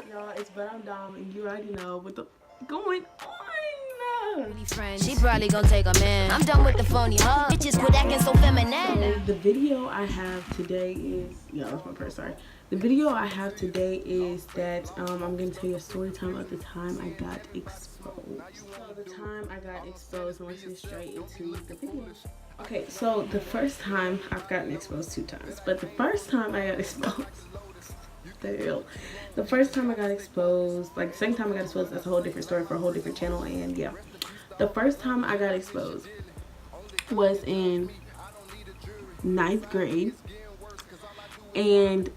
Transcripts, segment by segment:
Y'all, it's But I'm Dom, and you already know what the going on. She probably gonna take a man. I'm done with the phony hug. Bitches quit acting so feminine. So the video I have today is, that's my purse, sorry. The video I have today is that I'm gonna tell you a story time of the time I got exposed. So the time I got exposed, and let's get straight into the video. Okay, so the first time, I've gotten exposed 2 times, but the first time I got exposed, the first time I got exposed, like the second time I got exposed, that's a whole different story for a whole different channel. And yeah, the first time I got exposed was in 9th grade, and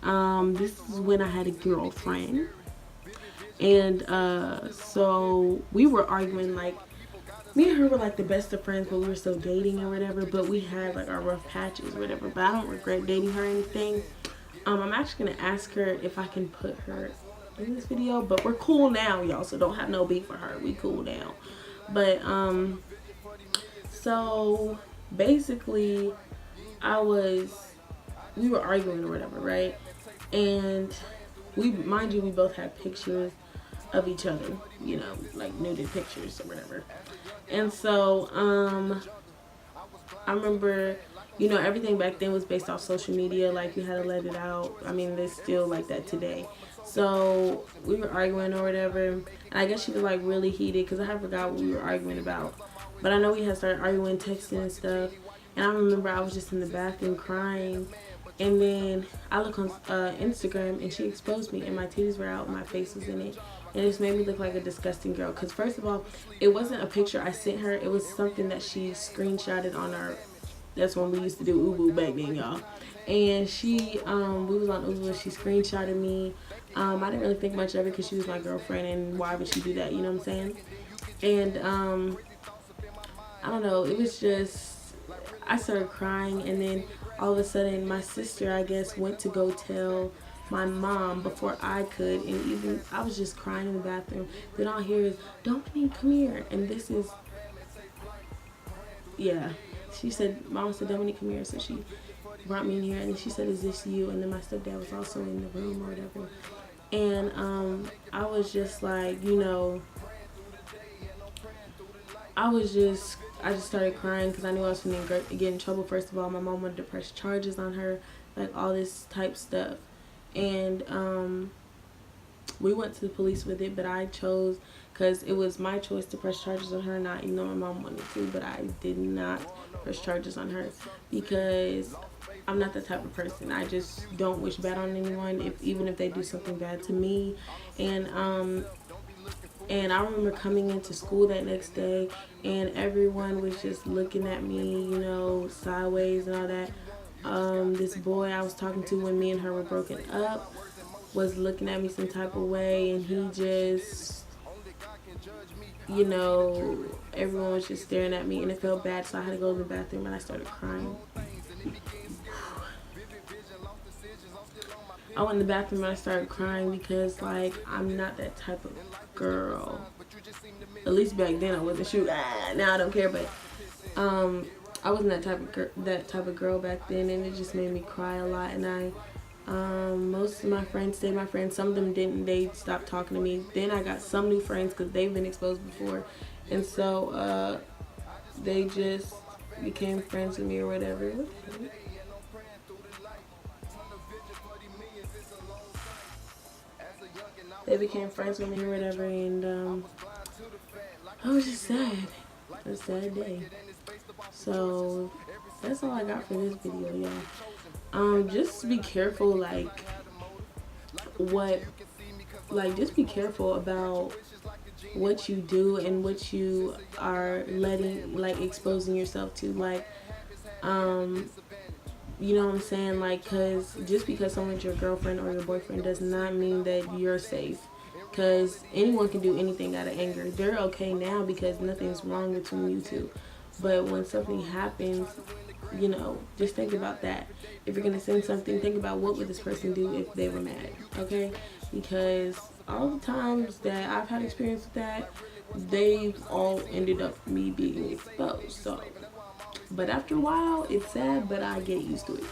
this is when I had a girlfriend, and so we were arguing. Like, me and her were like the best of friends, but we were still dating or whatever, but we had like our rough patches or whatever. But I don't regret dating her or anything. I'm actually gonna ask her if I can put her in this video, but we're cool now, y'all, so don't have no beef for her. We cool now. But so basically we were arguing or whatever, right? And mind you, we both had pictures of each other, you know, like nuded pictures or whatever. And so I remember, you know, everything back then was based off social media. Like, you had to let it out. I mean, it's still like that today. So we were arguing or whatever, and I guess she was like really heated because I forgot what we were arguing about. But I know we had started arguing, texting and stuff. And I remember I was just in the bathroom crying, and then I look on Instagram, and she exposed me, and my titties were out, my face was in it, and it just made me look like a disgusting girl. Because first of all, it wasn't a picture I sent her, it was something that she screenshotted on our, that's when we used to do Ubu back then, y'all. And she, we was on Ubu, she screenshotted me. I didn't really think much of it because she was my girlfriend, and why would she do that, you know what I'm saying? And I don't know, it was just, I started crying, and then all of a sudden my sister, I guess, went to go tell my mom before I could, and even I was just crying in the bathroom. Then all I hear is, "Dominique, come here." And this is, yeah, she said, Mom said, "Dominique, come here." So she brought me in here, and she said, "Is this you?" And then my stepdad was also in the room or whatever. And I was just like, you know, I just started crying because I knew I was going to get in trouble. First of all, my mom wanted to press charges on her, like all this type stuff. And we went to the police with it, but I chose, because it was my choice to press charges on her, not even though my mom wanted to, but I did not press charges on her because I'm not that type of person. I just don't wish bad on anyone, even if they do something bad to me. And I remember coming into school that next day, and everyone was just looking at me, you know, sideways and all that. This boy I was talking to when me and her were broken up was looking at me some type of way, and he just, you know, everyone was just staring at me, and it felt bad, so I had to go to the bathroom, and I started crying. I went in the bathroom and I started crying because, like, I'm not that type of girl. At least back then I wasn't. Shoot, now I don't care, but I wasn't that type of girl back then, and it just made me cry a lot. And most of my friends stayed my friends. Some of them didn't. They stopped talking to me. Then I got some new friends because they've been exposed before, and so they just became friends with me or whatever. They became friends with me or whatever, and I was just sad. It was a sad day. So that's all I got for this video, y'all. Just be careful, just be careful about what you do and what you are letting, like, exposing yourself to, like, you know what I'm saying? Like, because just because someone's your girlfriend or your boyfriend does not mean that you're safe. Because anyone can do anything out of anger. They're okay now because nothing's wrong between you two. But when something happens, you know, just think about that. If you're going to send something, think about what would this person do if they were mad, okay? Because all the times that I've had experience with that, they've all ended up me being exposed. So, but after a while, it's sad, but I get used to it.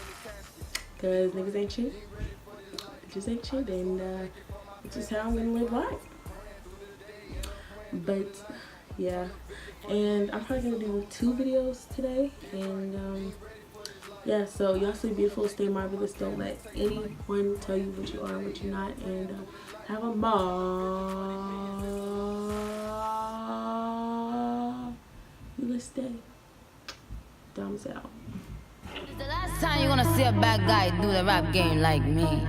Because niggas ain't shit. Bitches ain't shit. And It's just how I'm gonna live life. But yeah, and I'm probably gonna do 2 videos today. And yeah, so y'all stay beautiful, stay marvelous. Don't let anyone tell you what you are and what you're not. And have a marvelous day. Thumbs out. It's the last time you're gonna see a bad guy do the rap game like me.